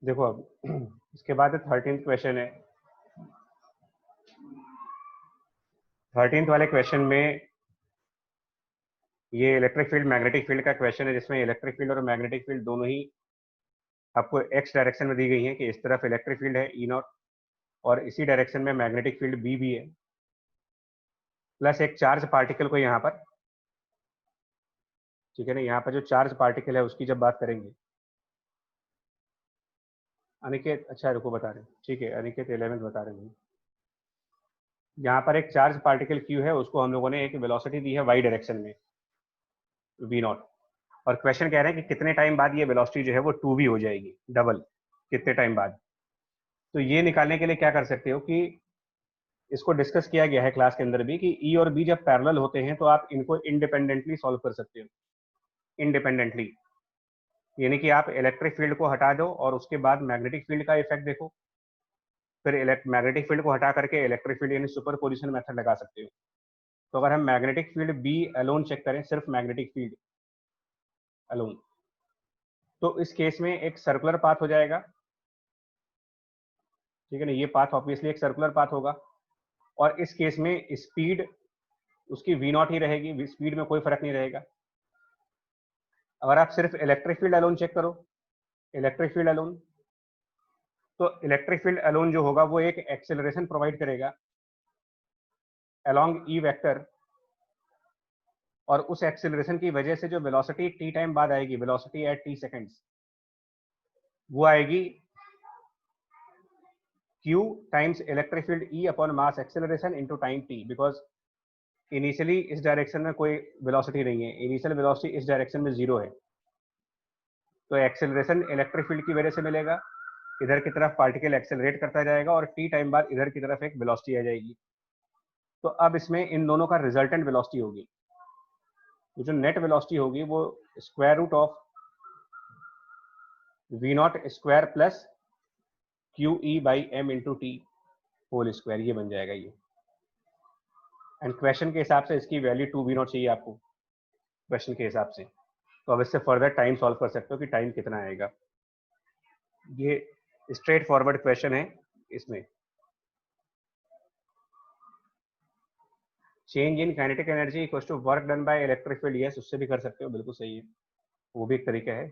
देखो अब इसके बाद 13th क्वेश्चन है। 13th वाले क्वेश्चन में ये इलेक्ट्रिक फील्ड मैग्नेटिक फील्ड का क्वेश्चन है, जिसमें इलेक्ट्रिक फील्ड और मैग्नेटिक फील्ड दोनों ही आपको एक्स डायरेक्शन में दी गई है कि इस तरफ इलेक्ट्रिक फील्ड है ई नॉट और इसी डायरेक्शन में मैग्नेटिक फील्ड बी भी है, प्लस एक चार्ज पार्टिकल को यहाँ पर, ठीक है ना, यहाँ पर जो चार्ज पार्टिकल है उसकी जब बात करेंगे। अनिकेत, अच्छा रुको बता रहे हैं, ठीक है, अनिकेत 11th बता रहे हैं। यहाँ पर एक चार्ज पार्टिकल क्यू है, उसको हम लोगों ने एक वेलोसिटी दी है वाई डायरेक्शन में वी नॉट, और क्वेश्चन कह रहे हैं कि कितने टाइम बाद ये वेलोसिटी जो है वो 2v हो जाएगी, डबल, कितने टाइम बाद। तो ये निकालने के लिए क्या कर सकते हो कि इसको डिस्कस किया गया है क्लास के अंदर भी कि ई और बी जब पैरेलल होते हैं तो आप इनको इंडिपेंडेंटली सॉल्व कर सकते हो, इंडिपेंडेंटली, यानी कि आप इलेक्ट्रिक फील्ड को हटा दो और उसके बाद मैग्नेटिक फील्ड का इफेक्ट देखो, फिर मैग्नेटिक फील्ड को हटा करके इलेक्ट्रिक फील्ड यानी सुपर पोजिशन मेथड लगा सकते हो। तो अगर हम magnetic field B alone check करें, सिर्फ मैग्नेटिक फील्ड अलोन, तो इस केस में एक सर्कुलर पाथ हो जाएगा, ठीक है ना, ये पाथ ऑब्वियसली एक सर्कुलर पाथ होगा, और इस केस में स्पीड उसकी वी नॉट ही रहेगी, स्पीड में कोई फर्क नहीं रहेगा। अगर आप सिर्फ इलेक्ट्रिक फील्ड अलोन चेक करो, इलेक्ट्रिक फील्ड अलोन, तो इलेक्ट्रिक फील्ड अलोन जो होगा वो एक एक्सेलरेशन प्रोवाइड करेगा अलोंग ई वेक्टर, और उस एक्सेलरेशन की वजह से जो वेलोसिटी टी टाइम बाद आएगी, वेलोसिटी एट टी सेकेंड्स, वो आएगी q times electric field e upon mass acceleration into time t, because initially इस डायरेक्शन में कोई वेलोसिटी नहीं है, इनिशियल वेलोसिटी इस डायरेक्शन में 0 है, तो एक्सेलरेशन इलेक्ट्रिक फील्ड की वजह से मिलेगा, इधर की तरफ पार्टिकल एक्सेलरेट करता जाएगा और टी टाइम बाद इधर की तरफ एक वेलोसिटी आ जाएगी। तो अब इसमें इन दोनों का रिजल्टेंट वेलोसिटी होगी, तो जो नेट वेलोसिटी होगी वो square root of v naught square plus q E by m into t whole square, ये बन जाएगा ये। एंड क्वेश्चन के हिसाब से इसकी वैल्यू 2v नॉट चाहिए आपको, क्वेश्चन के हिसाब से, तो अब इससे फर्दर टाइम सॉल्व कर सकते हो कि टाइम कितना आएगा। ये स्ट्रेट फॉरवर्ड क्वेश्चन है। इसमें change in kinetic energy equal to work done by electric field, yes, उससे भी कर सकते हो, बिल्कुल सही है, वो भी एक तरीका है।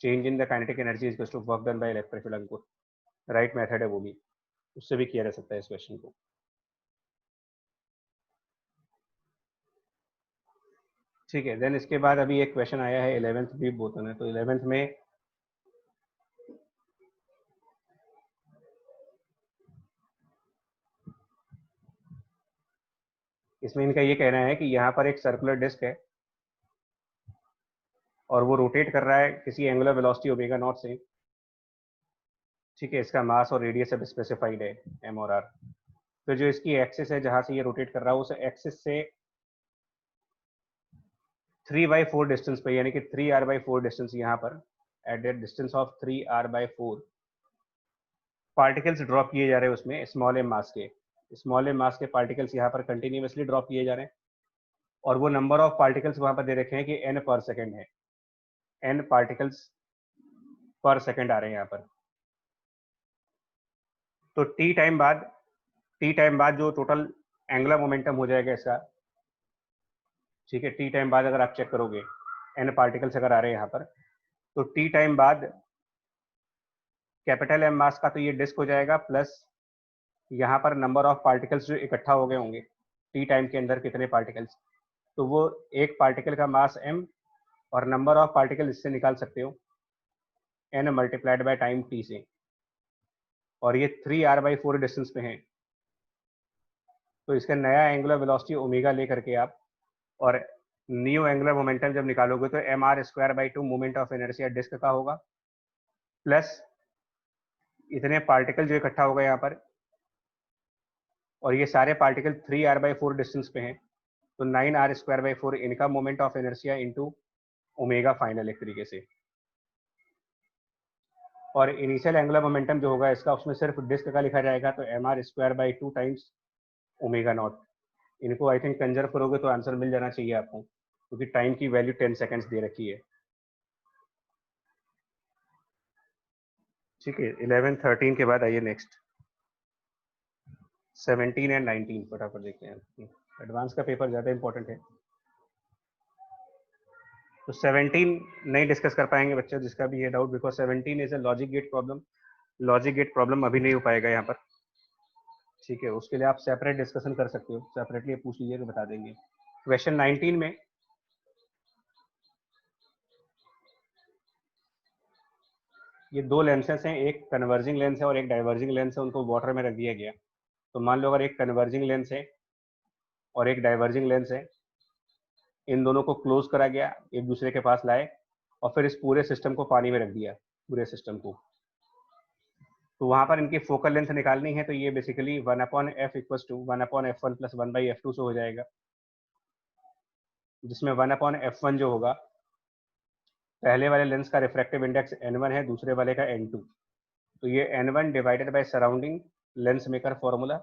Change in the kinetic energy equal to work done by electric field, Ankur right method है वो भी, उससे भी किया जा सकता है इस क्वेश्चन को। ठीक है, देन इसके बाद अभी एक क्वेश्चन आया है 11th भी बोतन है, तो 11th में इसमें इनका ये कहना है कि यहाँ पर एक सर्कुलर डिस्क है और वो रोटेट कर रहा है किसी एंगुलर वेलोसिटी ओमेगा नॉट से, ठीक है, इसका मास और रेडियस अब स्पेसिफाइड है एम और आर। फिर जो इसकी एक्सिस है जहां से ये रोटेट कर रहा है उस एक्सिस से 3/4 डिस्टेंस पे, यानी कि 3r/4 डिस्टेंस यहाँ पर, at the distance of 3r/4 particles drop किए जा रहे हैं उसमें स्मॉल एम मास के, स्मॉल एम मास के पार्टिकल्स यहाँ पर कंटिन्यूसली ड्रॉप किए जा रहे हैं, और वो नंबर ऑफ पार्टिकल्स वहां पर दे रखे हैं कि n पर सेकेंड है, n पार्टिकल्स पर सेकेंड आ रहे हैं यहाँ पर। तो टी टाइम बाद जो टोटल एंगुलर मोमेंटम हो जाएगा इसका, ठीक है, टी टाइम बाद अगर आप चेक करोगे n पार्टिकल्स अगर आ रहे हैं यहाँ पर, तो टी टाइम बाद कैपिटल एम मास का तो ये डिस्क हो जाएगा, प्लस यहाँ पर नंबर ऑफ पार्टिकल्स जो इकट्ठा हो गए होंगे टी टाइम के अंदर, कितने पार्टिकल्स, तो वो एक पार्टिकल का मास m और नंबर ऑफ पार्टिकल इससे निकाल सकते हो n multiplied by time t से, और ये 3r/4 डिस्टेंस पे है, तो इसका नया एंगुलर वेलोसिटी ओमेगा लेकर के आप, और न्यू एंगुलर मोमेंटम जब निकालोगे तो mr²/2 moment of inertia disc का होगा, प्लस इतने पार्टिकल जो इकट्ठा होगा यहाँ पर, और ये सारे पार्टिकल 3r/4 डिस्टेंस पे हैं, तो 9r²/4 इनका moment of inertia into omega final एक तरीके से, और इनिशियल एंगुलर मोमेंटम जो होगा इसका उसमें सिर्फ डिस्क का लिखा जाएगा, तो mr²/2 टाइम्स ओमेगा नॉट। इनको आई थिंक कंजर्व करोगे तो आंसर मिल जाना चाहिए आपको, क्योंकि टाइम की वैल्यू 10 सेकेंड्स दे रखी है। ठीक है, 11 13 के बाद आइए नेक्स्ट 17 एंड 19 फटाफट देखते हैं। एडवांस का पेपर ज़्यादा इंपॉर्टेंट है, तो 17 नहीं डिस्कस कर पाएंगे बच्चे जिसका भी ये doubt, because 17 is a logic gate problem. Logic gate problem अभी नहीं हो पाएगा यहाँ पर, ठीक है। उसके लिए आप सेपरेट डिस्कशन कर सकते हो, सेपरेटली पूछ लीजिए तो बता देंगे। क्वेश्चन 19 में ये दो लेंसेज हैं, एक कन्वर्जिंग लेंस है और एक डाइवर्जिंग लेंस है, उनको वाटर में रख दिया गया। तो मान लो अगर एक कन्वर्जिंग लेंस है और एक डाइवर्जिंग लेंस है, इन दोनों को क्लोज करा गया, एक दूसरे के पास लाए और फिर इस पूरे सिस्टम को पानी में रख दिया, पूरे सिस्टम को। तो वहां पर इनकी फोकल लेंथ निकालनी है, तो ये basically 1/f equals to 1/f1 plus 1/f2 से हो जाएगा, जिसमें 1/f1 जो होगा, पहले वाले लेंस का रिफ्रैक्टिव इंडेक्स n1 है, दूसरे वाले का n2, तो ये n1 divided by surrounding lens maker formula,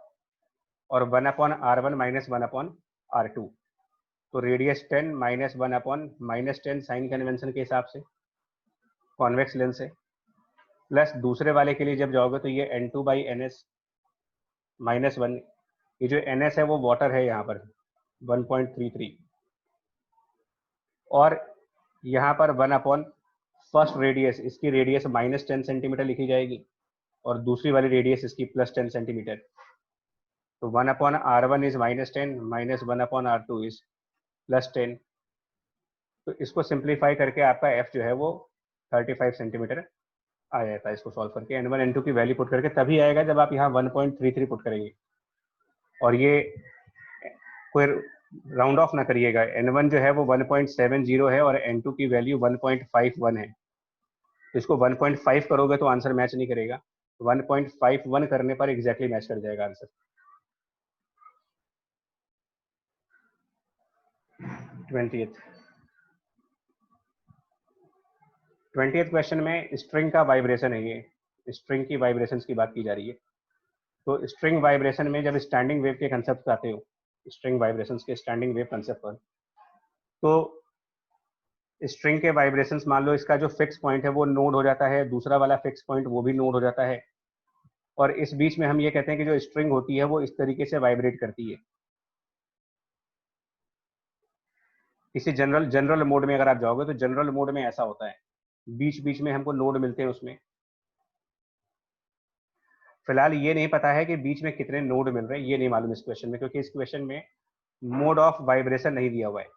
और 1/r1 माइनस 1/r2, तो रेडियस 10 माइनस 1/-10 साइन कन्वेंशन के हिसाब से कॉन्वेक्स लेंस है, प्लस दूसरे वाले के लिए जब जाओगे तो ये n2/ns माइनस 1, ये जो ns है वो वाटर है यहाँ पर 1.33, और यहाँ पर 1/फर्स्ट रेडियस, इसकी रेडियस -10 सेंटीमीटर लिखी जाएगी और दूसरी वाली रेडियस इसकी +10 सेंटीमीटर, तो 1/r1 is -10 minus 1/r2 is +10, तो इसको सिंप्लीफाई करके आपका f जो है वो 35 सेंटीमीटर आ जाता है। इसको सॉल्व करके n1 n2 की वैल्यू पुट करके तभी आएगा जब आप यहाँ 1.33 पुट करेंगे, और ये कोई राउंड ऑफ ना करिएगा, n1 जो है वो 1.70 है और n2 की वैल्यू 1.51 है, तो इसको 1.5 करोगे तो आंसर मैच नहीं करेगा, 1.51 करने पर एग्जैक्टली मैच कर जाएगा आंसर। 20th क्वेश्चन में स्ट्रिंग का वाइब्रेशन है, ये स्ट्रिंग की वाइब्रेशंस की बात की जा रही है। तो स्ट्रिंग वाइब्रेशन में जब स्टैंडिंग वेव के कंसेप्ट आते हो, स्ट्रिंग वाइब्रेशंस के स्टैंडिंग वेव कंसेप्ट पर, तो स्ट्रिंग के वाइब्रेशंस मान लो इसका जो फिक्स पॉइंट है वो नोड हो जाता है, दूसरा वाला फिक्स पॉइंट वो भी नोड हो जाता है, और इस बीच में हम ये कहते हैं कि जो स्ट्रिंग होती है वो इस तरीके से वाइब्रेट करती है। किसी जनरल मोड में अगर आप जाओगे तो जनरल मोड में ऐसा होता है, बीच बीच में हमको नोड मिलते हैं उसमें। फिलहाल ये नहीं पता है कि बीच में कितने नोड मिल रहे हैं, ये नहीं मालूम इस क्वेश्चन में, क्योंकि इस क्वेश्चन में मोड ऑफ वाइब्रेशन नहीं दिया हुआ है।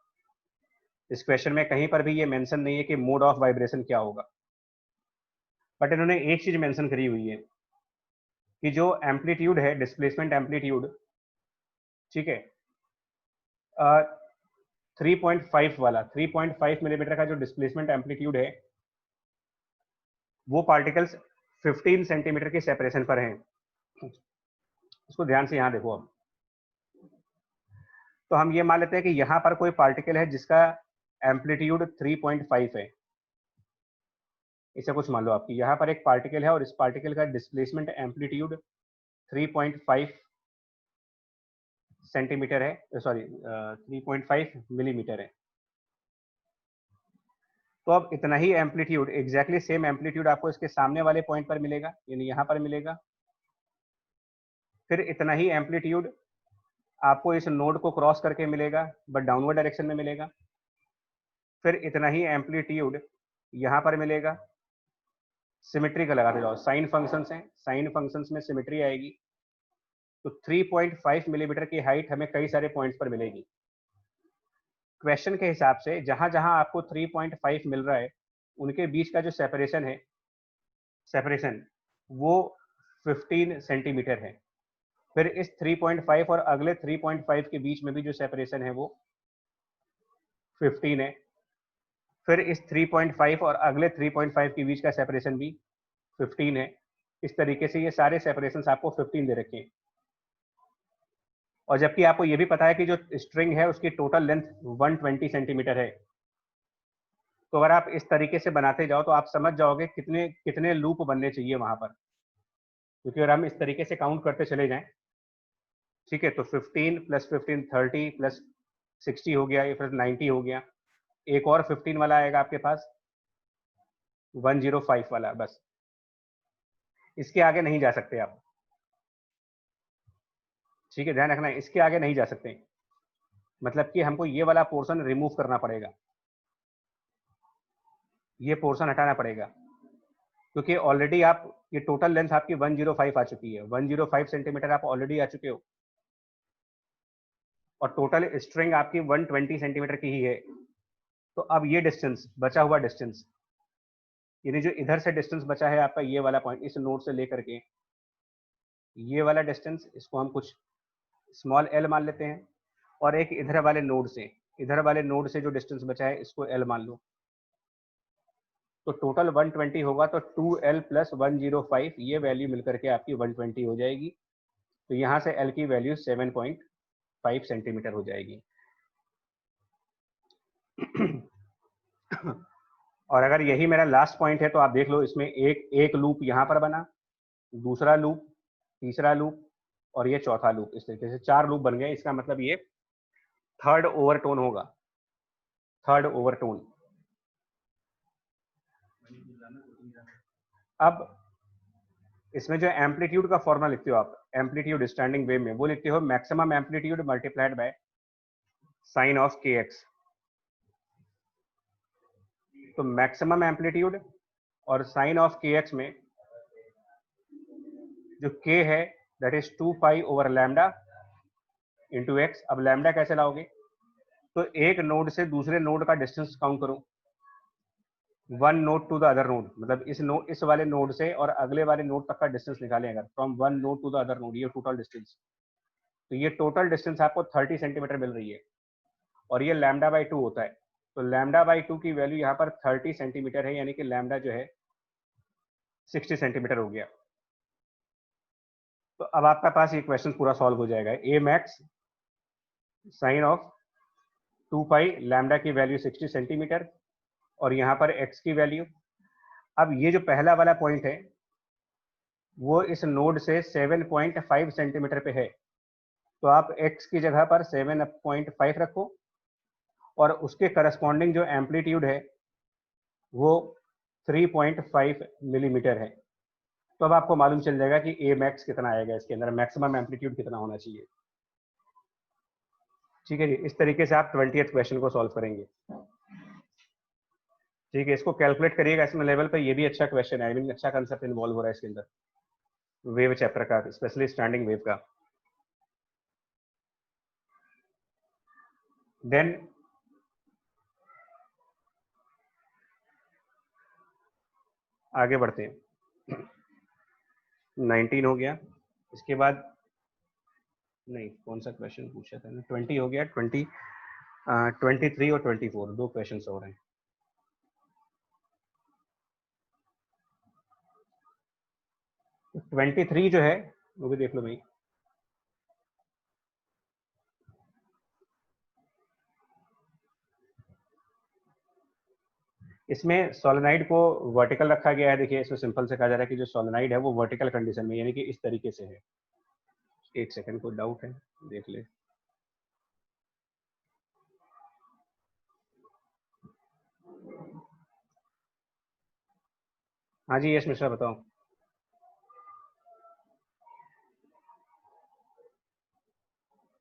इस क्वेश्चन में कहीं पर भी ये मेंशन नहीं है कि मोड ऑफ वाइब्रेशन क्या होगा, बट इन्होंने एक चीज मेंशन करी हुई है कि जो एम्पलीट्यूड है, डिस्प्लेसमेंट एम्पलीट्यूड, ठीक है, 3.5 वाला 3.5 मिलीमीटर का जो डिस्प्लेसमेंट एम्पलीट्यूड है, वो पार्टिकल्स 15 सेंटीमीटर की सेपरेशन पर हैं। इसको ध्यान से यहाँ देखो। अब तो हम ये मान लेते हैं कि यहाँ पर कोई पार्टिकल है जिसका एम्पलीट्यूड 3.5 है, इसे कुछ मान लो आपकी यहाँ पर एक पार्टिकल है और इस पार्टिकल का डिस्प्लेसमेंट एम्पलीट्यूड 3.5 सेंटीमीटर है, सॉरी 3.5 मिलीमीटर है। तो अब इतना ही एम्पलीट्यूड, एग्जैक्टली सेम एम्पलीट्यूड आपको इसके सामने वाले पॉइंट पर मिलेगा, यानी यहाँ पर मिलेगा। फिर इतना ही एम्पलीट्यूड आपको इस नोड को क्रॉस करके मिलेगा, बट डाउनवर्ड डायरेक्शन में मिलेगा। फिर इतना ही एम्पलीट्यूड यहाँ पर मिलेगा। सिमेट्री का लगाते जाओ, साइन फंक्शंस हैं, साइन फंक्शंस में सिमेट्री आएगी, तो 3.5 मिलीमीटर की हाइट हमें कई सारे पॉइंट्स पर मिलेगी। क्वेश्चन के हिसाब से जहां जहां आपको 3.5 मिल रहा है उनके बीच का जो सेपरेशन है, सेपरेशन वो 15 सेंटीमीटर है। फिर इस 3.5 और अगले 3.5 के बीच में भी जो सेपरेशन है वो 15 है। फिर इस 3.5 और अगले 3.5 के बीच का सेपरेशन भी 15 है। इस तरीके से ये सारे सेपरेशन आपको 15 दे रखे हैं, और जबकि आपको ये भी पता है कि जो स्ट्रिंग है उसकी टोटल लेंथ 120 सेंटीमीटर है। तो अगर आप इस तरीके से बनाते जाओ तो आप समझ जाओगे कितने कितने लूप बनने चाहिए वहां पर, क्योंकि अगर हम इस तरीके से काउंट करते चले जाएं, ठीक है, तो 15 प्लस 15 30 प्लस 60 हो गया, ये फिर 90 हो गया, एक और 15 वाला आएगा आपके पास 105 वाला, बस इसके आगे नहीं जा सकते आप, ठीक है, ध्यान रखना, इसके आगे नहीं जा सकते, मतलब कि हमको ये वाला पोर्शन रिमूव करना पड़ेगा, ये पोर्शन हटाना पड़ेगा, क्योंकि ऑलरेडी आप, ये टोटल लेंथ आपकी 105 आ चुकी है, 105 सेंटीमीटर आप ऑलरेडी आ चुके हो, और टोटल स्ट्रिंग आपकी 120 सेंटीमीटर की ही है। तो अब ये डिस्टेंस, बचा हुआ डिस्टेंस, यानी जो इधर से डिस्टेंस बचा है आपका, ये वाला पॉइंट, इस नोड से लेकर के ये वाला डिस्टेंस, इसको हम कुछ स्मॉल एल मान लेते हैं, और एक इधर वाले नोड से, इधर वाले नोड से जो डिस्टेंस बचा है इसको एल मान लो। तो टोटल 120 होगा, तो 2l प्लस 105, ये वैल्यू मिलकर के आपकी 120 हो जाएगी। तो यहाँ से l की वैल्यू 7.5 सेंटीमीटर हो जाएगी। और अगर यही मेरा लास्ट पॉइंट है तो आप देख लो, इसमें एक लूप यहाँ पर बना, दूसरा लूप, तीसरा लूप, और ये चौथा लूप, इस तरीके से 4 लूप बन गए। इसका मतलब ये थर्ड ओवरटोन होगा, थर्ड ओवरटोन। अब इसमें जो एम्पलीट्यूड का फॉर्मूला लिखते हो आप, एम्पलीट्यूड स्टैंडिंग वेव में, वो लिखते हो maximum amplitude multiplied by sine of k x. तो मैक्सिमम एम्पलीट्यूड और साइन ऑफ के एक्स में जो के है that is 2 pi over lambda into x. अब लैम्डा कैसे लाओगे, तो एक नोड से दूसरे नोड का डिस्टेंस काउंट करो, one node to the other node, मतलब इस वाले नोड से और अगले वाले नोड तक का डिस्टेंस निकालें अगर, from one node to the other node, ये टोटल डिस्टेंस। तो ये टोटल डिस्टेंस आपको 30 सेंटीमीटर मिल रही है, और ये लैम्डा बाई 2 होता है। तो लैम्डा बाई 2 की वैल्यू यहाँ पर 30 सेंटीमीटर है, यानी कि लैम्डा जो है 60 सेंटीमीटर हो गया। तो अब आपका पास ये क्वेश्चन पूरा सॉल्व हो जाएगा। A max sine of 2 pi, lambda की वैल्यू 60 सेंटीमीटर, और यहाँ पर एक्स की वैल्यू। अब ये जो पहला वाला पॉइंट है वो इस नोड से 7.5 सेंटीमीटर पे है, तो आप x की जगह पर 7.5 रखो, और उसके करस्पॉन्डिंग जो एम्पलीट्यूड है वो 3.5 मिलीमीटर है। तो अब आपको मालूम चल जाएगा कि ए मैक्स कितना आएगा, इसके अंदर मैक्सिमम एम्पलीट्यूड कितना होना चाहिए। ठीक है जी, इस तरीके से आप 20th क्वेश्चन को सॉल्व करेंगे। ठीक है, इसको कैलकुलेट करिएगा, इसमें लेवल पे ये भी अच्छा क्वेश्चन है, आई मीन अच्छा कंसेप्ट इन्वॉल्व हो रहा है इसके अंदर, वेव चैप्टर का, स्पेशली स्टैंडिंग वेव का। देन आगे बढ़ते हैं। 19 हो गया, इसके बाद नहीं, कौन सा क्वेश्चन पूछा था ना, 20 हो गया, 23 और 24 दो क्वेश्चन हो रहे हैं। तो 23 जो है वो भी देख लो भाई। इसमें सोलेनाइड को वर्टिकल रखा गया है। देखिए, इसमें सिंपल से कहा जा रहा है कि जो सोलेनाइड है वो वर्टिकल कंडीशन में, यानी कि इस तरीके से है। एक सेकंड, कोई डाउट है देख ले। हाँ जी यश मिश्रा बताओ।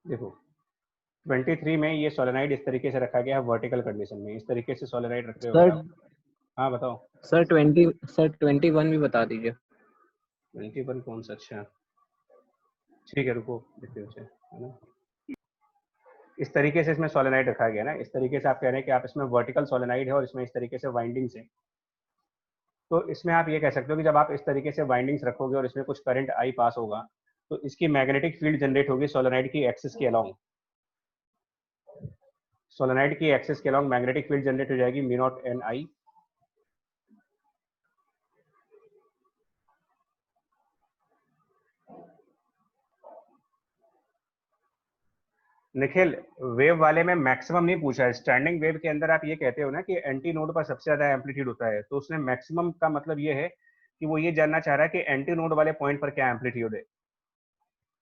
देखो 23 में ये सोलेनाइड इस तरीके से रखा गया है वर्टिकल कंडीशन में, इस तरीके से सोलेनाइड रखते हो सर। आप। हाँ बताओ सर 21 भी बता दीजिए। 21 कौन सा, अच्छा ठीक है रुको देखते हैं, है ना। इस तरीके से इसमें सोलेनाइड रखा गया ना, इस तरीके से आप कह रहे हैं कि आप इसमें वर्टिकल सोलेनाइड है और इसमें इस तरीके से वाइंडिंग्स है। तो इसमें आप ये कह सकते हो कि जब आप इस तरीके से वाइंडिंग्स रखोगे और इसमें कुछ करंट आई पास होगा, तो इसकी मैग्नेटिक फील्ड जनरेट होगी सोलेनाइड की एक्सिस के अलोंग। सोलेनाइड की एक्सिस के अलोंग मैग्नेटिक फील्ड जनरेट हो जाएगी mu not an I. Nikhil, wave वाले में मैक्सिमम नहीं पूछा है, स्टैंडिंग वेव के अंदर आप ये कहते हो ना कि एंटी नोड पर सबसे ज्यादा एम्पलीट्यूड होता है, तो उसने मैक्सिमम का मतलब ये है कि वो ये जानना चाह रहा है कि एंटी नोड वाले पॉइंट पर क्या एम्पलीट्यूड है।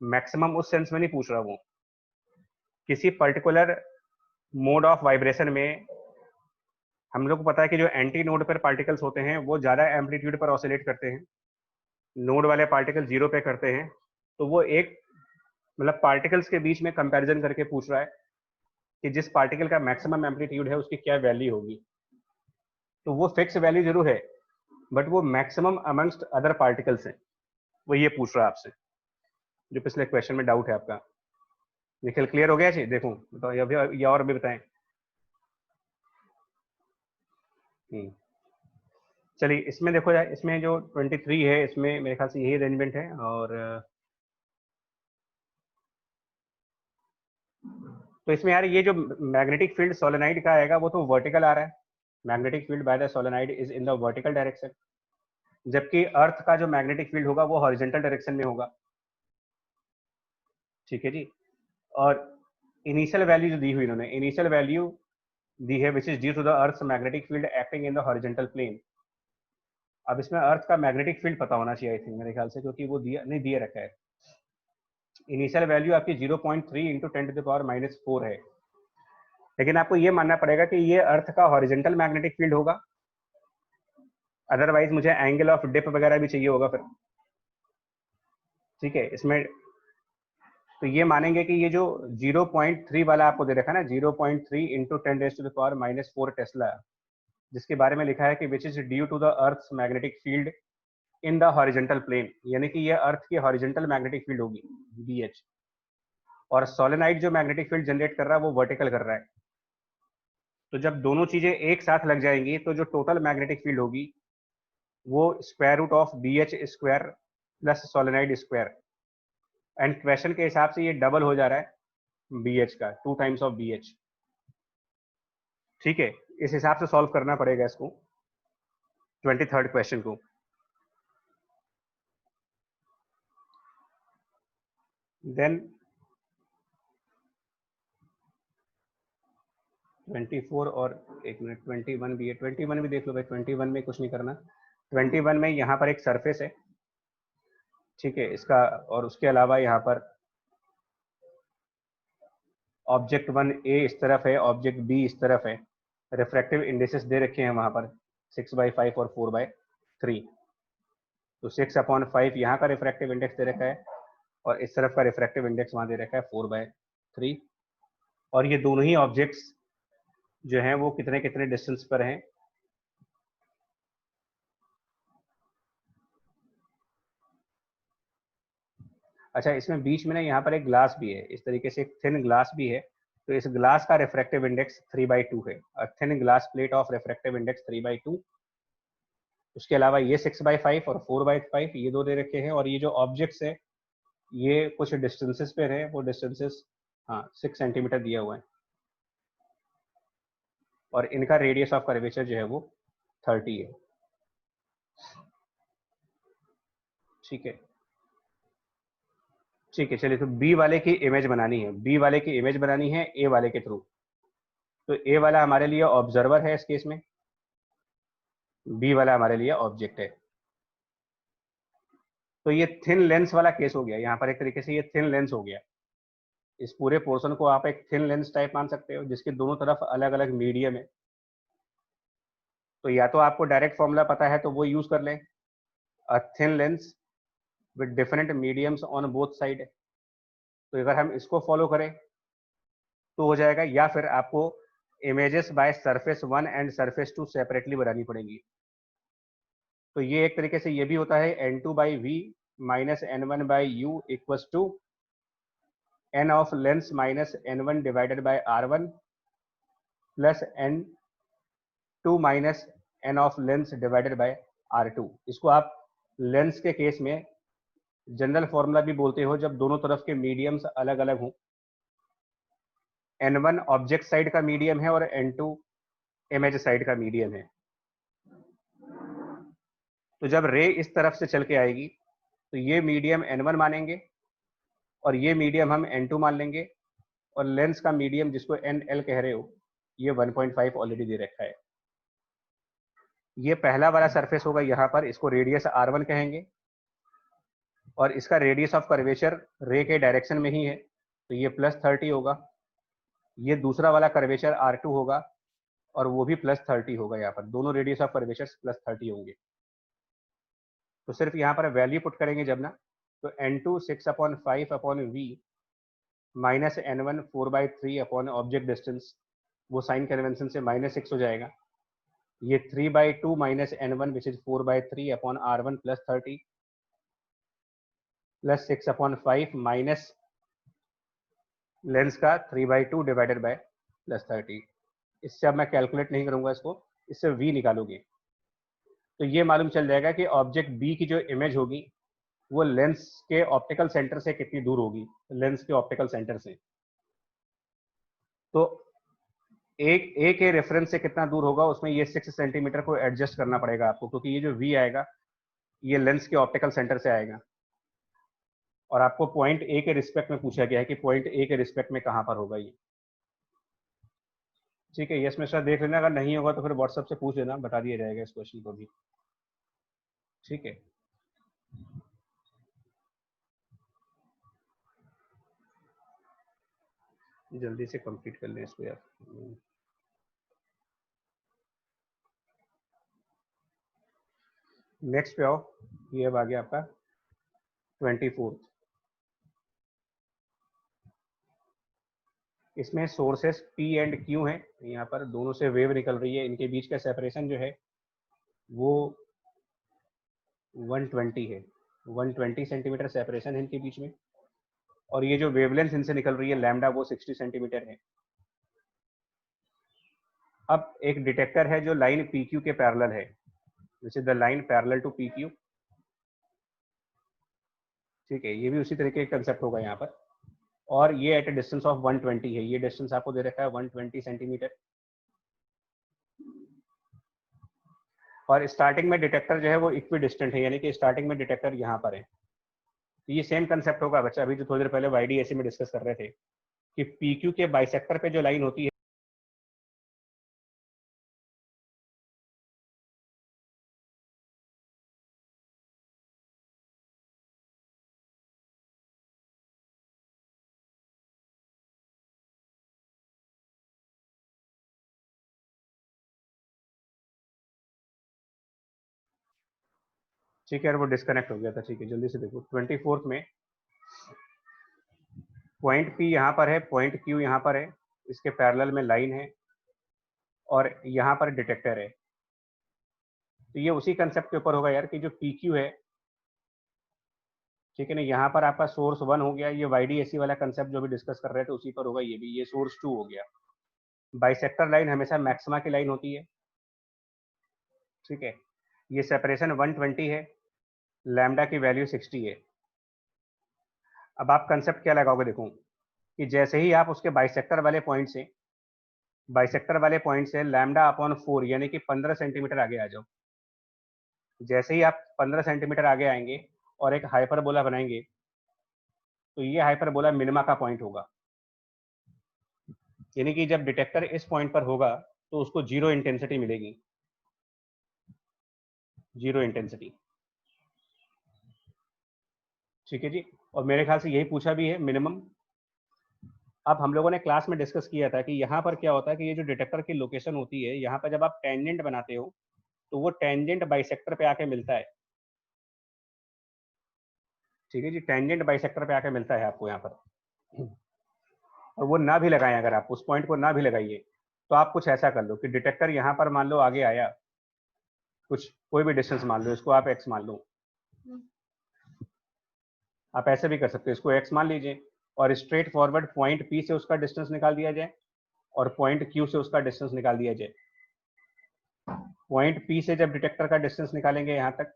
मैक्सिमम उस सेंस में नहीं पूछ रहा, वो किसी पर्टिकुलर मोड ऑफ वाइब्रेशन में हम लोग को पता है कि जो एंटी नोड पर पार्टिकल्स होते हैं वो ज्यादा एम्पलीट्यूड पर ऑसिलेट करते हैं, नोड वाले पार्टिकल 0 पे करते हैं तो वो एक मतलब पार्टिकल्स के बीच में कंपैरिजन करके पूछ रहा है कि जिस पार्टिकल का मैक्सिमम एम्पलीट्यूड है उसकी क्या वैल्यू होगी। तो वो फिक्स वैल्यू जरूर है बट वो मैक्सिमम अमंगस्ट अदर पार्टिकल्स हैं, वो ये पूछ रहा है आपसे, जो पिछले क्वेश्चन में डाउट है आपका। निखिल क्लियर हो गया जी? देखो तो ये और भी बताएं। चलिए इसमें देखो यार, इसमें जो 23 है इसमें मेरे ख्याल से यही अरेंजमेंट है। और तो इसमें यार ये जो मैग्नेटिक फील्ड सोलेनाइड का आएगा वो तो वर्टिकल आ रहा है। Magnetic field by the solenoid is in the vertical direction, जबकि अर्थ का जो मैग्नेटिक फील्ड होगा वो हॉरिजॉन्टल डायरेक्शन में होगा। ठीक है जी। और इनिशियल वैल्यू जो दी हुई इन्होंने, इनिशियल वैल्यू दी है which is due to the earth magnetic field acting in the horizontal plane. अब इसमें अर्थ का मैग्नेटिक फील्ड पता होना चाहिए आई थिंक मेरे ख्याल से, क्योंकि वो दिया नहीं, दिया रखा है। इनिशियल वैल्यू आपकी 0.3 इंटू 10⁻⁻⁴ है, लेकिन आपको ये मानना पड़ेगा कि ये अर्थ का हॉरिजॉन्टल मैग्नेटिक फील्ड होगा, अदरवाइज मुझे एंगल ऑफ डिप वगैरह भी चाहिए होगा फिर। ठीक है, इसमें तो ये मानेंगे कि ये जो 0.3 वाला आपको दे रखा है ना, 0.3 इंटू 10⁻⁻⁴ टेस्ला, जिसके बारे में लिखा है कि which is due to the earth magnetic field in the horizontal plane, यानी कि ये अर्थ की हॉरिजॉन्टल मैग्नेटिक फील्ड होगी BH, और सोलेनाइड जो मैग्नेटिक फील्ड जनरेट कर रहा है वो वर्टिकल कर रहा है। तो जब दोनों चीजें एक साथ लग जाएंगी तो जो टोटल मैग्नेटिक फील्ड होगी वो square root of BH square plus solenoid square, and question के हिसाब से ये डबल हो जा रहा है BH का, 2 टाइम्स ऑफ BH। ठीक है, इस हिसाब से सॉल्व करना पड़ेगा इसको 23rd क्वेश्चन को। देन 24 और एक मिनट 21 भी है, 21 भी देख लो भाई। 21 में कुछ नहीं करना। 21 में यहाँ पर एक सरफेस है, ठीक है इसका, और उसके अलावा यहाँ पर ऑब्जेक्ट 1A इस तरफ है, ऑब्जेक्ट B इस तरफ है। रिफ्रैक्टिव इंडेक्सेस दे रखे हैं वहाँ पर 6/5 और 4/3। तो 6/5 यहाँ का रिफ्रैक्टिव इंडेक्स दे रखा है और इस तरफ का रिफ्रैक्टिव इंडेक्स वहाँ दे रखा है 4/3। और ये दोनों ही ऑब्जेक्ट्स जो हैं वो कितने कितने डिस्टेंस पर हैं। अच्छा, इसमें बीच में ना यहाँ पर एक ग्लास भी है, इस तरीके से एक थिन ग्लास भी है। तो इस ग्लास का रिफ्रैक्टिव इंडेक्स 3/2 है, thin glass plate of refractive index 3/2। उसके अलावा ये 6/5 और 4/5 ये दो दे रखे हैं। और ये जो ऑब्जेक्ट्स है ये कुछ डिस्टेंसेस पे है, वो डिस्टेंसेस हाँ 6 सेंटीमीटर दिया हुआ है, और इनका रेडियस ऑफ कर्वेचर जो है वो 30 है। ठीक है, ठीक है चलिए। तो बी वाले की इमेज बनानी है, बी वाले की इमेज बनानी है ए वाले के थ्रू। तो ए वाला हमारे लिए ऑब्जर्वर है इस केस में, बी वाला हमारे लिए ऑब्जेक्ट है। तो ये थिन लेंस वाला केस हो गया, यहाँ पर एक तरीके से ये थिन लेंस हो गया। इस पूरे पोर्शन को आप एक थिन लेंस टाइप मान सकते हो, जिसके दोनों तरफ अलग अलग मीडियम है। तो या तो आपको डायरेक्ट फॉर्मूला पता है तो वो यूज कर लें, a thin lens with different mediums on both side. तो अगर हम इसको फॉलो करें तो हो जाएगा, या फिर आपको images by surface 1 and surface 2 separately बनानी पड़ेगी। तो ये एक तरीके से ये भी होता है N2/V minus N1/U equals to N of lens minus N1 divided by R1 plus N2 minus N of lens divided by R2। इसको आप लेंस के केस में जनरल फॉर्मूला भी बोलते हो जब दोनों तरफ के मीडियम्स अलग अलग हों। N1 ऑब्जेक्ट साइड का मीडियम है और N2 इमेज साइड का मीडियम है। तो जब रे इस तरफ से चल के आएगी तो ये मीडियम N1 मानेंगे और ये मीडियम हम N2 मान लेंगे, और लेंस का मीडियम जिसको NL कह रहे हो ये 1.5 ऑलरेडी दे रखा है। ये पहला वाला सरफेस होगा, यहाँ पर इसको रेडियस R1 कहेंगे और इसका रेडियस ऑफ कर्वेचर रे के डायरेक्शन में ही है, तो ये +30 होगा। ये दूसरा वाला कर्वेचर R2 होगा और वो भी +30 होगा। यहाँ पर दोनों रेडियस ऑफ कर्वेचर +30 होंगे। तो सिर्फ यहाँ पर वैल्यू पुट करेंगे जब ना, तो n2 6/5/v minus n1 4/3 upon object distance, वो साइन कन्वेंशन से -6 हो जाएगा। ये 3/2 minus n1 which is 4/3 upon r1 plus 30 plus 6/5 minus lens का 3/2 डिवाइडेड बाय प्लस 30। इससे अब मैं कैलकुलेट नहीं करूंगा इसको, इससे v निकालोगे तो ये मालूम चल जाएगा कि ऑब्जेक्ट बी की जो इमेज होगी वो लेंस के ऑप्टिकल सेंटर से कितनी दूर होगी, लेंस के ऑप्टिकल सेंटर से। तो एक ए के रेफरेंस से कितना दूर होगा, उसमें ये 6 सेंटीमीटर को एडजस्ट करना पड़ेगा आपको, क्योंकि ये जो वी आएगा ये लेंस के ऑप्टिकल सेंटर से आएगा, और आपको पॉइंट ए के रिस्पेक्ट में पूछा गया है कि पॉइंट ए के रिस्पेक्ट में कहां पर होगा ये। ठीक है, यस मिस्टर देख लेना, अगर नहीं होगा तो फिर व्हाट्सएप से पूछ लेना, बता दिया जाएगा इस क्वेश्चन को भी। ठीक है, जल्दी से कंप्लीट कर लें इसको यार। नेक्स्ट पे आओ, ये अब आ गया आपका 24। इसमें सोर्सेस P एंड Q हैं, यहाँ पर दोनों से वेव निकल रही है, इनके बीच का सेपरेशन जो है वो 120 है, 120 सेंटीमीटर सेपरेशन है इनके बीच में, और ये जो वेवलेंथ इनसे निकल रही है लैम्डा वो 60 सेंटीमीटर है। अब एक डिटेक्टर है जो लाइन PQ के पैरेलल है, which is the line parallel to PQ। ठीक है, ये भी उसी तरीके का कंसेप्ट होगा यहाँ पर, और ये एट ए डिस्टेंस ऑफ 120 है, ये डिस्टेंस आपको दे रखा है 120 सेंटीमीटर। और स्टार्टिंग में डिटेक्टर जो है वो इक्वी डिस्टेंट है, यानी कि स्टार्टिंग में डिटेक्टर यहाँ पर है। तो ये सेम कंसेप्ट होगा बच्चा, अभी जो थोड़ी देर पहले YDAC में डिस्कस कर रहे थे कि PQ के बाइसेक्टर पे जो लाइन होती है ठीक है, वो डिस्कनेक्ट हो गया था। ठीक है, जल्दी से देखो 24 में पॉइंट P यहाँ पर है, पॉइंट Q यहाँ पर है, इसके पैरेलल में लाइन है, और यहाँ पर डिटेक्टर है। तो ये उसी कंसेप्ट के ऊपर होगा यार कि जो PQ है, ठीक है ना, यहाँ पर आपका सोर्स 1 हो गया, ये YDAC वाला कंसेप्ट जो भी डिस्कस कर रहे थे उसी पर होगा ये भी, ये सोर्स 2 हो गया। बाइसेक्टर लाइन हमेशा मैक्सिमा की लाइन होती है। ठीक है, ये सेपरेशन 120 है, लैम्डा की वैल्यू 60 है। अब आप कंसेप्ट क्या लगाओगे, देखो कि जैसे ही आप उसके बाइसेक्टर वाले पॉइंट से लैम्डा अपॉन 4 यानी कि 15 सेंटीमीटर आगे आ जाओ। जैसे ही आप 15 सेंटीमीटर आगे आएंगे और एक हाइपरबोला बनाएंगे, तो ये हाइपरबोला मिनिमा का पॉइंट होगा, यानी कि जब डिटेक्टर इस पॉइंट पर होगा तो उसको जीरो इंटेंसिटी मिलेगी, जीरो इंटेंसिटी। ठीक है जी, और मेरे ख्याल से यही पूछा भी है मिनिमम। अब हम लोगों ने क्लास में डिस्कस किया था कि यहाँ पर क्या होता है कि ये जो डिटेक्टर की लोकेशन होती है, यहाँ पर जब आप टेंजेंट बनाते हो तो वो टेंजेंट बाइसेक्टर पे आके मिलता है। ठीक है जी, टेंजेंट बाइसेक्टर पे आके मिलता है आपको यहाँ पर, और वो ना भी लगाएं, अगर आप उस पॉइंट को ना भी लगाइए तो आप कुछ ऐसा कर लो कि डिटेक्टर यहाँ पर मान लो आगे आया, कुछ कोई भी डिस्टेंस मान लो, इसको आप x मान लो, आप ऐसे भी कर सकते हो, इसको x मान लीजिए और स्ट्रेट फॉरवर्ड पॉइंट P से उसका डिस्टेंस निकाल दिया जाए और पॉइंट Q से उसका डिस्टेंस निकाल दिया जाए। पॉइंट P से जब डिटेक्टर का डिस्टेंस निकालेंगे यहाँ तक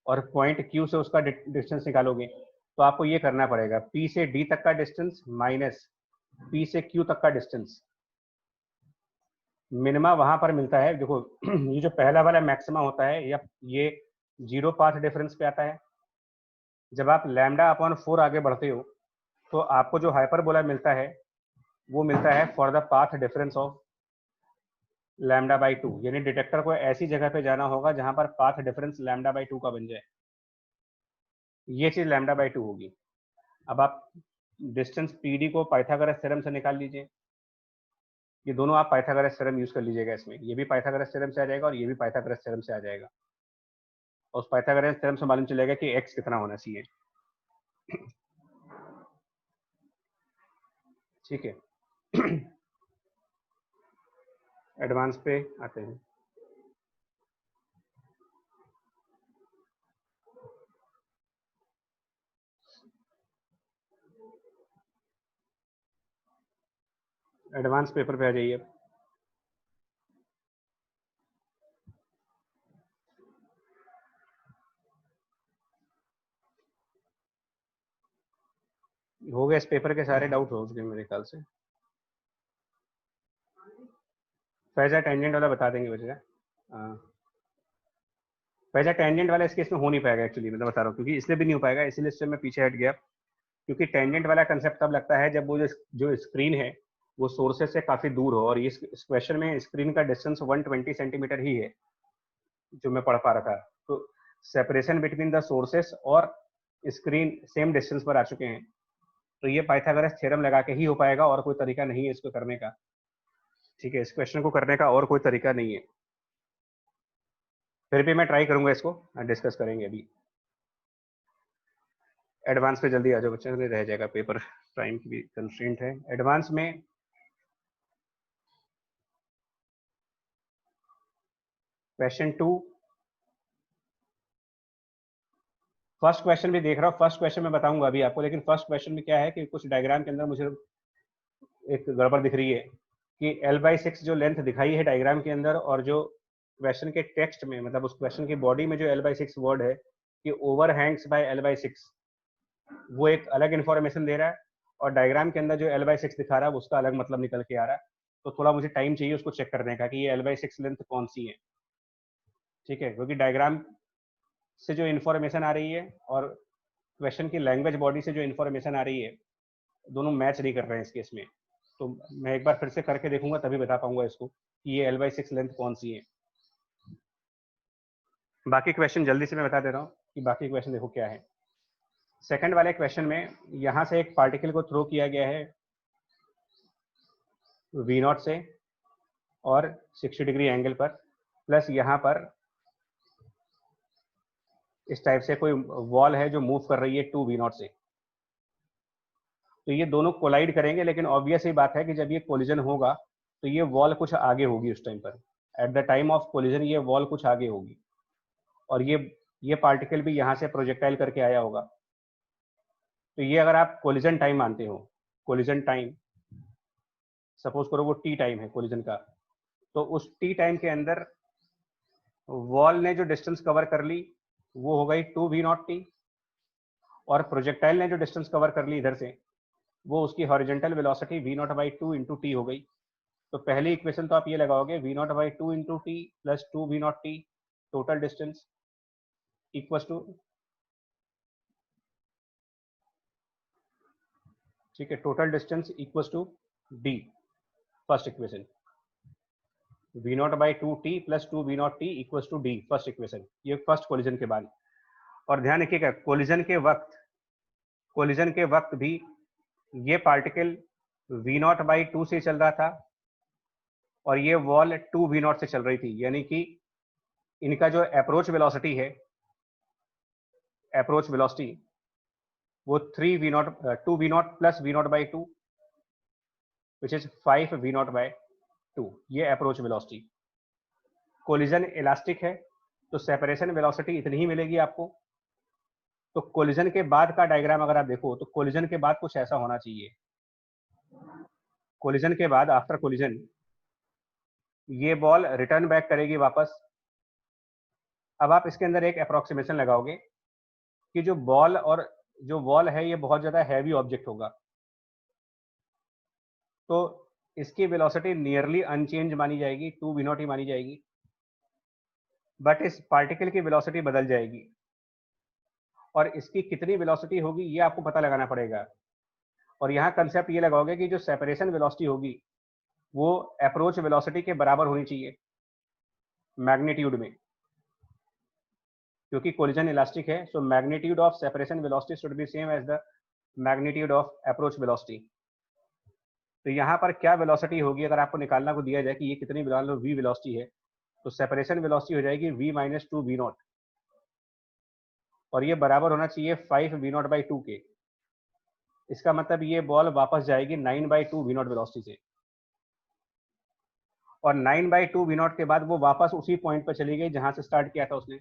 और पॉइंट Q से उसका डिस्टेंस निकालोगे, तो आपको ये करना पड़ेगा P से D तक का डिस्टेंस माइनस P से Q तक का डिस्टेंस। मिनिमा वहां पर मिलता है, देखो ये जो पहला वाला मैक्सिमा होता है या ये जीरो पाथ डिफरेंस पे आता है। जब आप लैम्डा अपॉन 4 आगे बढ़ते हो तो आपको जो हाइपरबोला मिलता है वो मिलता है for the path difference of lambda by 2, यानी डिटेक्टर को ऐसी जगह पे जाना होगा जहां पर पाथ डिफरेंस लैम्डा बाई 2 का बन जाए, ये चीज लैम्डा बाई 2 होगी। अब आप डिस्टेंस PD को पाइथागोरस थ्योरम से निकाल लीजिए, ये दोनों आप पाइथागोरस थ्योरम यूज कर लीजिएगा इसमें, ये भी पाइथागोरस थ्योरम से आ जाएगा और ये भी पाइथागोरस थ्योरम से आ जाएगा। और उस पाइथागोरस थ्योरम से मालूम चलेगा कि x कितना होना चाहिए। ठीक है। एडवांस पे आते हैं। एडवांस पेपर पे आ जाइए। हो गए इस पेपर के सारे डाउट हो चुके मेरे ख्याल से। फैजा टेंजेंट वाला बता देंगे बच्चा। फैजा टेंजेंट वाला इस केस में हो नहीं पाएगा एक्चुअली, मैं बता रहा हूँ, क्योंकि इसलिए भी नहीं हो पाएगा, इसीलिए इससे मैं पीछे हट गया, क्योंकि टेंजेंट वाला कंसेप्ट तब लगता है जब वो जो स्क्रीन है वो सोर्सेज से काफी दूर हो, और इस क्वेश्चन में स्क्रीन का डिस्टेंस 120 सेंटीमीटर ही है जो मैं पढ़ पा रहा था। तो सेपरेशन बिटवीन द सोर्सेस और स्क्रीन सेम डिस्टेंस पर आ चुके हैं, तो ये पाइथागोरस थ्योरम लगा के ही हो पाएगा, और कोई तरीका नहीं है इसको करने का। ठीक है, इस क्वेश्चन को करने का और कोई तरीका नहीं है। फिर भी मैं ट्राई करूंगा, इसको डिस्कस करेंगे अभी। एडवांस पे जल्दी आ जाओ बच्चे, नहीं रह जाएगा पेपर, टाइम की भी कंस्ट्रेंट है। एडवांस में क्वेश्चन 2, फर्स्ट क्वेश्चन भी देख रहा हूँ, फर्स्ट क्वेश्चन मैं बताऊंगा अभी आपको, लेकिन फर्स्ट क्वेश्चन में क्या है कि कुछ डायग्राम के अंदर मुझे एक गड़बड़ दिख रही है कि L/6 जो लेंथ दिखाई है डायग्राम के अंदर, और जो क्वेश्चन के टेक्स्ट में, मतलब उस क्वेश्चन की बॉडी में जो L/6 वर्ड है कि ओवर हैंग्स बाय L/6, वो एक अलग इन्फॉर्मेशन दे रहा है, और डायग्राम के अंदर जो L/6 दिखा रहा है उसका अलग मतलब निकल के आ रहा है। तो थोड़ा मुझे टाइम चाहिए उसको चेक करने का कि ये L/6 लेंथ कौन सी है। ठीक है, क्योंकि डायग्राम से जो इन्फॉर्मेशन आ रही है और क्वेश्चन की लैंग्वेज बॉडी से जो इन्फॉर्मेशन आ रही है, दोनों मैच नहीं कर रहे हैं इस केस में। तो मैं एक बार फिर से करके देखूंगा, तभी बता पाऊंगा इसको कि ये L/6 लेंथ कौन सी है। बाकी क्वेश्चन जल्दी से मैं बता दे रहा हूँ कि बाकी क्वेश्चन देखो क्या है। सेकंड वाले क्वेश्चन में यहाँ से एक पार्टिकल को थ्रो किया गया है V0 से और 60 डिग्री एंगल पर, प्लस यहाँ पर इस टाइप से कोई वॉल है जो मूव कर रही है 2V0 से। तो ये दोनों कोलाइड करेंगे, लेकिन ऑब्वियस ही बात है कि जब ये कोलिजन होगा तो ये वॉल कुछ आगे होगी उस टाइम पर। At the time of collision ये वॉल कुछ आगे होगी, और ये पार्टिकल भी यहाँ से प्रोजेक्टाइल करके आया होगा। तो ये अगर आप कोलिजन टाइम मानते हो, कोलिजन टाइम सपोज करो वो टी टाइम है कोलिजन का, तो उस टी टाइम के अंदर वॉल ने जो डिस्टेंस कवर कर ली वो हो गई 2V0t, और प्रोजेक्टाइल ने जो डिस्टेंस कवर कर ली इधर से वो उसकी horizontal velocity V0/2 into T हो गई। तो पहली इक्वेशन तो आप ये लगाओगे V0/2 into t plus 2V0t total distance equal to, ठीक है, total distance equal to d, first equation V0/2t plus 2V0t equal to d, first equation, ये फर्स्ट कोलिजन के बाद। और ध्यान रखिएगा कोलिजन के वक्त भी ये पार्टिकल V0/2 से चल रहा था और ये वॉल 2V0 से चल रही थी, यानी कि इनका जो अप्रोच वेलोसिटी है, अप्रोच वेलोसिटी वो 2V0 plus V0/2 which is 5V0/2, ये अप्रोच वेलोसिटी। कोलिजन इलास्टिक है तो सेपरेशन वेलोसिटी इतनी ही मिलेगी आपको। तो कोलिजन के बाद का डायग्राम अगर आप देखो तो कोलिजन के बाद कुछ ऐसा होना चाहिए। कोलिजन के बाद, आफ्टर कोलिजन, ये बॉल रिटर्न बैक करेगी वापस। अब आप इसके अंदर एक अप्रोक्सीमेशन लगाओगे कि जो वॉल है ये बहुत ज्यादा हैवी ऑब्जेक्ट होगा, तो इसकी वेलोसिटी नियरली अनचेंज मानी जाएगी, 2V0 ही मानी जाएगी, बट इस पार्टिकल की वेलोसिटी बदल जाएगी, और इसकी कितनी वेलोसिटी होगी ये आपको पता लगाना पड़ेगा। और यहाँ कंसेप्ट ये लगाओगे कि जो सेपरेशन वेलोसिटी होगी वो अप्रोच वेलोसिटी के बराबर होनी चाहिए मैग्नीट्यूड में, क्योंकि कोलिजन इलास्टिक है। So magnitude of separation velocity should be same as the magnitude of approach velocity. तो यहाँ पर क्या वेलोसिटी होगी अगर आपको निकालना को दिया जाए कि ये कितनी वी वेलोसिटी है, तो सेपरेशन वेलोसिटी हो जाएगी V - 2V0, और ये बराबर होना चाहिए 5v0/2 के। इसका मतलब ये बॉल वापस जाएगी 9/2 v0 वेलोसिटी से, और 9/2 v0 के बाद वो वापस उसी पॉइंट पर चली गई जहां से स्टार्ट किया था उसने।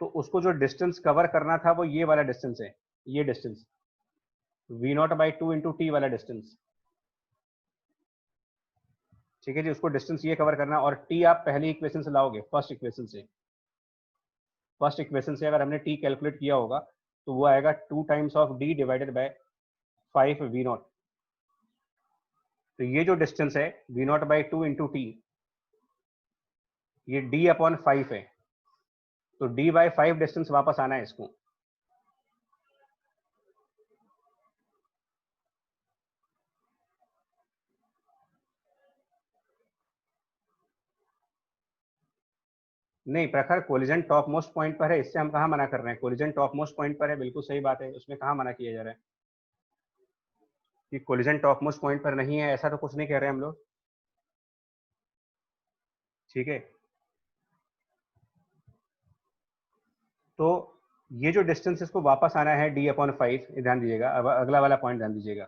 तो उसको जो डिस्टेंस कवर करना था वो ये वाला डिस्टेंस है, ये डिस्टेंस v0/2 इंटू टी वाला डिस्टेंस। ठीक है जी, उसको डिस्टेंस ये कवर करना, और टी आप पहली इक्वेशन से लाओगे, फर्स्ट इक्वेशन से। फर्स्ट इक्वेशन से अगर हमने टी कैलकुलेट किया होगा तो वो आएगा 2 times of D divided by 5v0। तो ये जो डिस्टेंस है v0/2 इंटू टी, ये d/5 है। तो d/5 डिस्टेंस वापस आना है इसको। नहीं प्रखर, कोलिजन टॉप मोस्ट पॉइंट पर है, इससे हम कहाँ मना कर रहे हैं? कोलिजन टॉप मोस्ट पॉइंट पर है, बिल्कुल सही बात है, उसमें कहाँ मना किया जा रहा है कि कोलिजन टॉप मोस्ट पॉइंट पर नहीं है? ऐसा तो कुछ नहीं कह रहे हम लोग। ठीक है, तो ये जो डिस्टेंस इसको वापस आना है d/5, ध्यान दीजिएगा, अब अगला वाला पॉइंट ध्यान दीजिएगा।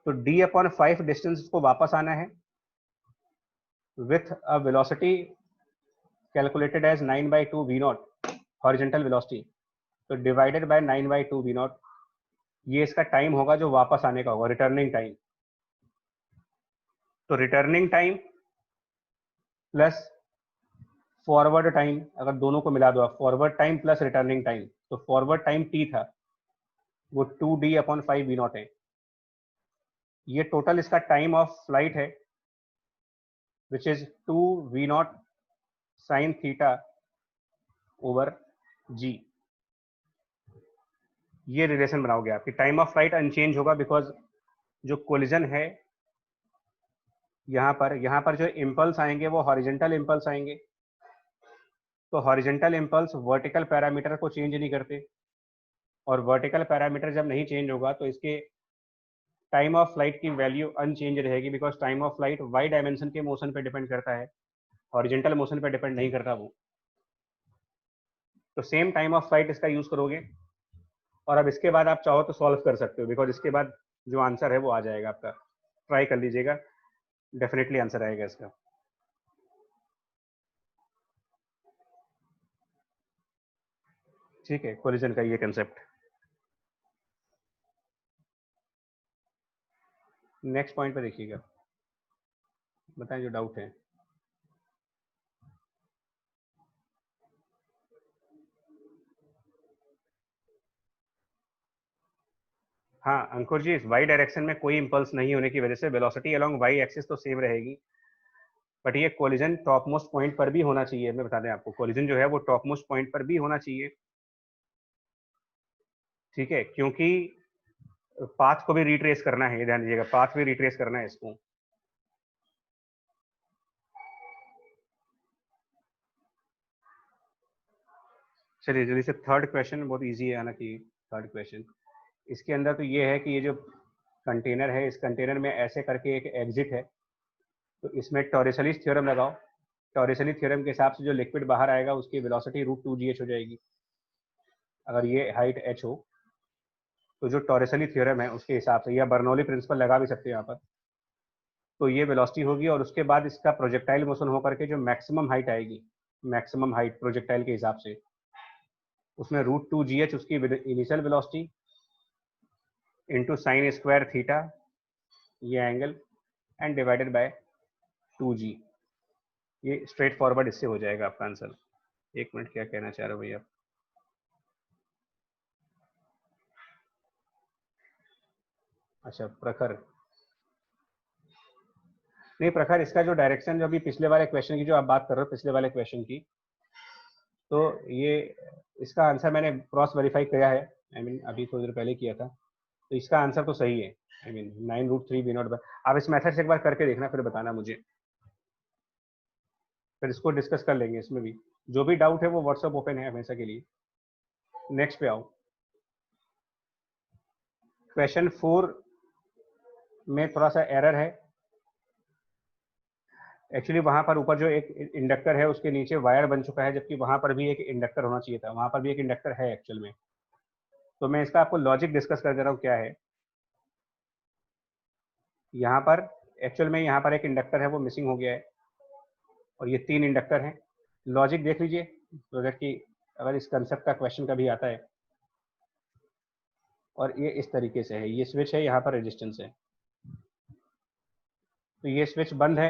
तो d/5 डिस्टेंस इसको वापस आना है with a velocity calculated as 9/2 v0 horizontal velocity. तो डिवाइडेड बाय 9/2 v0, ये इसका टाइम होगा जो वापस आने का होगा, रिटर्निंग टाइम। तो returning time plus forward time, अगर दोनों को मिला दो आप, forward time plus returning time, तो फॉरवर्ड टाइम t था, वो 2d/5 v0 है। ये टोटल इसका टाइम ऑफ फ्लाइट है which is 2v0 sine theta over g। ये रिलेशन बनाओगे आपकी, टाइम ऑफ फ्लाइट अनचेंज होगा बिकॉज जो कोलिजन है यहाँ पर जो इम्पल्स आएंगे वो हॉरिजेंटल इम्पल्स आएंगे। तो हॉरिजेंटल इम्पल्स वर्टिकल पैरामीटर को चेंज नहीं करते, और वर्टिकल पैरामीटर जब नहीं चेंज होगा तो इसके टाइम ऑफ फ्लाइट की वैल्यू अनचेंज रहेगी, because time of flight y dimension के मोशन पे डिपेंड करता है, हॉरिजेंटल मोशन पे डिपेंड नहीं करता वो। तो सेम टाइम ऑफ फ्लाइट इसका यूज करोगे, और अब इसके बाद आप चाहो तो सॉल्व कर सकते हो, बिकॉज इसके बाद जो आंसर है वो आ जाएगा आपका। ट्राई कर लीजिएगा, डेफिनेटली आंसर आएगा इसका। ठीक है, कोलिजन का ये कंसेप्ट। नेक्स्ट पॉइंट पे देखिएगा, बताएं जो डाउट है। हाँ अंकुर जी, वाई डायरेक्शन में कोई इंपल्स नहीं होने की वजह से वेलोसिटी अलोंग वाई एक्सिस तो सेम रहेगी, बट ये कोलिजन टॉप मोस्ट पॉइंट पर भी होना चाहिए। मैं बता दें आपको, कोलिजन जो है वो टॉप मोस्ट पॉइंट पर भी होना चाहिए। ठीक है, क्योंकि पाथ को भी रिट्रेस करना है, ध्यान दीजिएगा, पाथ भी रिट्रेस करना है इसको। चलिए जल्दी से थर्ड क्वेश्चन, बहुत इजी है आना चाहिए थर्ड क्वेश्चन। इसके अंदर तो ये है कि ये जो कंटेनर है, इस कंटेनर में ऐसे करके एक एग्जिट है, तो इसमें टॉरिसलीस थ्योरम लगाओ। टॉरिसली थ्योरम के हिसाब से जो लिक्विड बाहर आएगा उसकी वेलोसिटी √2gh हो जाएगी, अगर ये हाइट h हो। तो जो टॉरिसली थ्योरम है उसके हिसाब से, या बर्नौली प्रिंसिपल लगा भी सकते हैं यहाँ पर, तो ये वेलोसिटी होगी, और उसके बाद इसका प्रोजेक्टाइल मोशन होकर के जो मैक्सिमम हाइट आएगी, मैक्सिमम हाइट प्रोजेक्टाइल के हिसाब से, उसमें √2gh उसकी initial velocity into sine square theta, ये angle, and divided by 2g। ये स्ट्रेट फॉरवर्ड इससे हो जाएगा आपका आंसर। एक मिनट, क्या कहना चाह रहे हो भैया? अच्छा प्रखर, नहीं प्रखर, इसका जो डायरेक्शन जो अभी पिछले वाले क्वेश्चन की जो आप बात कर रहे हो, पिछले वाले क्वेश्चन की, तो ये इसका आंसर मैंने क्रॉस वेरीफाई किया है, आई मीन अभी थोड़ी देर पहले किया था, तो इसका आंसर तो सही है। I mean 9√3v0। आप इस मेथड से एक बार करके देखना, फिर बताना मुझे, फिर इसको डिस्कस कर लेंगे। इसमें भी जो भी डाउट है वो व्हाट्सएप ओपन है हमेशा के लिए। नेक्स्ट पे आओ, क्वेश्चन 4 में थोड़ा सा एरर है। एक्चुअली वहां पर ऊपर जो एक इंडक्टर है उसके नीचे वायर बन चुका है, जबकि वहां पर भी एक इंडक्टर होना चाहिए था, वहां पर भी एक इंडक्टर है एक्चुअल में। तो मैं इसका आपको लॉजिक डिस्कस कर दे रहा हूँ क्या है। यहाँ पर एक्चुअल में यहाँ पर एक इंडक्टर है वो मिसिंग हो गया है, और ये 3 इंडक्टर हैं। लॉजिक देख लीजिए तो दैट कि अगर इस कंसेप्ट का क्वेश्चन कभी आता है, और ये इस तरीके से है, ये स्विच है, यहाँ पर रेजिस्टेंस है, तो ये स्विच बंद है,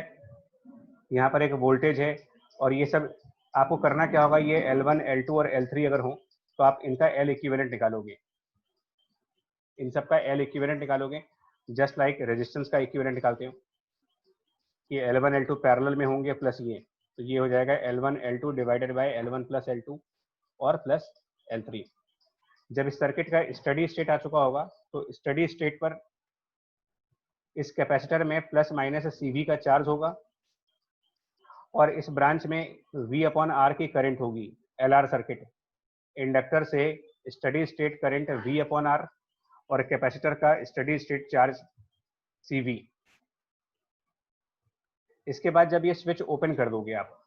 यहाँ पर एक वोल्टेज है, और ये सब आपको करना क्या होगा, ये L1, L2 और L3 अगर हो तो आप इनका L इक्विवेलेंट निकालोगे, इन सब का L इक्विवेलेंट निकालोगे, जस्ट लाइक रेजिस्टेंस का इक्विवेलेंट निकालते हो कि L1 L2 पैरेलल में होंगे प्लस ये, तो ये हो जाएगा L1 L2 divided by L1 plus L2 और प्लस L3। जब इस सर्किट का स्टडी स्टेट आ चुका होगा तो स्टडी स्टेट पर इस कैपेसिटर में प्लस माइनस CV का चार्ज होगा, और इस ब्रांच में V/R की करंट होगी, LR सर्किट। इंडक्टर से स्टडी स्टेट करंट V/R और कैपेसिटर का स्टडी स्टेट चार्ज CV। इसके बाद जब ये स्विच ओपन कर दोगे आप,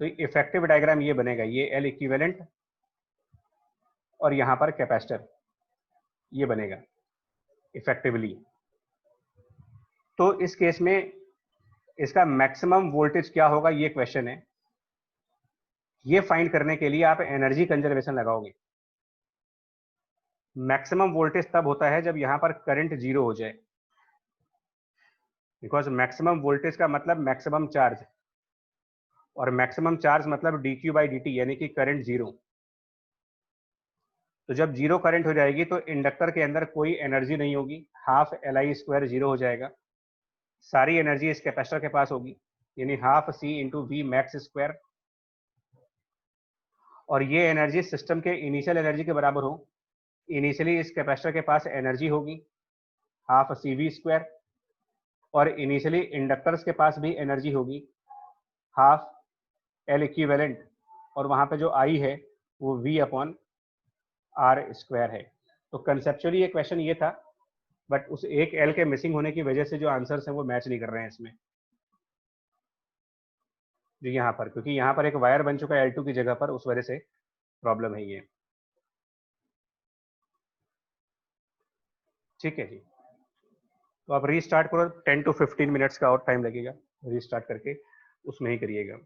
तो इफेक्टिव डायग्राम ये बनेगा, ये L इक्विवेलेंट और यहाँ पर कैपेसिटर ये बनेगा इफेक्टिवली। तो इस केस में इसका मैक्सिमम वोल्टेज क्या होगा ये क्वेश्चन है। ये फाइंड करने के लिए आप एनर्जी कंजर्वेशन लगाओगे। मैक्सिमम वोल्टेज तब होता है जब यहाँ पर करंट 0 हो जाए, बिकॉज मैक्सिमम वोल्टेज का मतलब मैक्सिमम चार्ज, और मैक्सिमम चार्ज मतलब dq/dt यानी कि करंट 0। तो जब 0 करंट हो जाएगी तो इंडक्टर के अंदर कोई एनर्जी नहीं होगी, हाफ Li² 0 हो जाएगा, सारी एनर्जी इस कैपेसिटर के पास होगी, यानी half C into v max square, और ये एनर्जी सिस्टम के इनिशियल एनर्जी के बराबर हो। इनिशियली इस कैपेसिटर के पास एनर्जी होगी हाफ CV², और इनिशियली इंडक्टर्स के पास भी एनर्जी होगी हाफ L इक्विवेलेंट, और वहां पे जो I है वो V/R² है। तो कंसेप्चुअली ये क्वेश्चन ये था, बट उस एक L के मिसिंग होने की वजह से जो आंसर्स हैं वो मैच नहीं कर रहे हैं इसमें, जो यहाँ पर, क्योंकि यहाँ पर एक वायर बन चुका है L2 की जगह पर, उस वजह से प्रॉब्लम है ये। ठीक है जी, तो आप रीस्टार्ट करो, 10 to 15 मिनट्स का और टाइम लगेगा, रीस्टार्ट करके उसमें ही करिएगा।